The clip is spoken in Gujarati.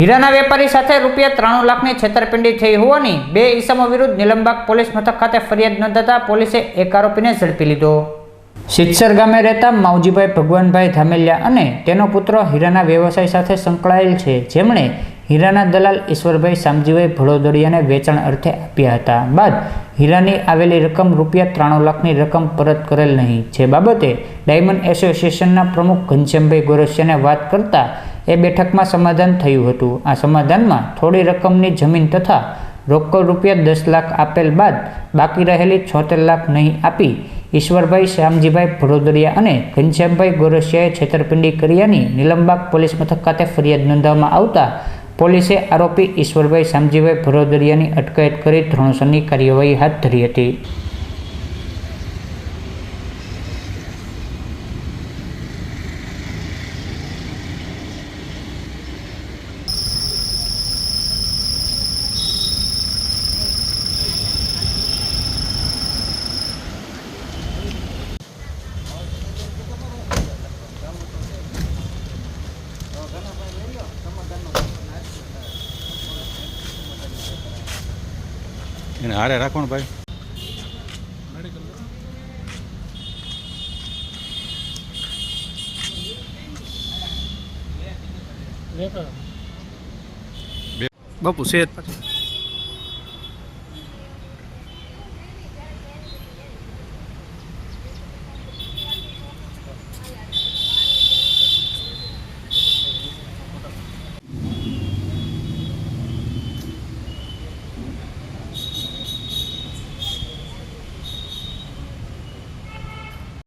હીરાના વેપારી સાથે ₹93 લાખની છેતરપિંડી થઈ હોવાની 2 ઈસમો વિરુદ્ધ નીલમબાગ પોલીસ મથક ખાતે ફરિયાદ નોંધાતા પોલીસે એક આરોપીને ઝડપી લીધો। સિદ્ધસર ગામે રહેતા માવજીભાઈ ભગવાનભાઈ ધામેલિયા અને તેનો પુત્ર હીરાના વ્યવસાય સાથે સંકળાયેલ છે, જેમણે હીરાના દલાલ ઈશ્વરભાઈ શામજીભાઈ ભડોદરિયાને વેચાણ અર્થે આપ્યા હતા। બાદ હીરાની આવેલી રકમ ₹93 લાખની રકમ પરત કરેલ નહીં, જે બાબતે ડાયમંડ એસોસિએશનના પ્રમુખ ઘનશ્યામભાઈ ગોરસિયાને વાત કરતા એ બેઠકમાં સમાધાન થયું હતું। આ સમાધાનમાં થોડી રકમની જમીન તથા રોકડ ₹10 લાખ આપેલ બાદ બાકી રહેલી 76 લાખ નહીં આપી ઈશ્વરભાઈ શામજીભાઈ ભડોદરિયા અને ઘનશ્યામભાઈ ગોરસિયાએ છેતરપિંડી કર્યાની નીલમબાગ પોલીસ મથક ખાતે ફરિયાદ નોંધવામાં આવતા પોલીસે આરોપી ઈશ્વરભાઈ શામજીભાઈ ભડોદરિયાની અટકાયત કરી ધોરણસરની કાર્યવાહી હાથ ધરી હતી। એને હારે રાખો ને ભાઈ। બાપુ સેજ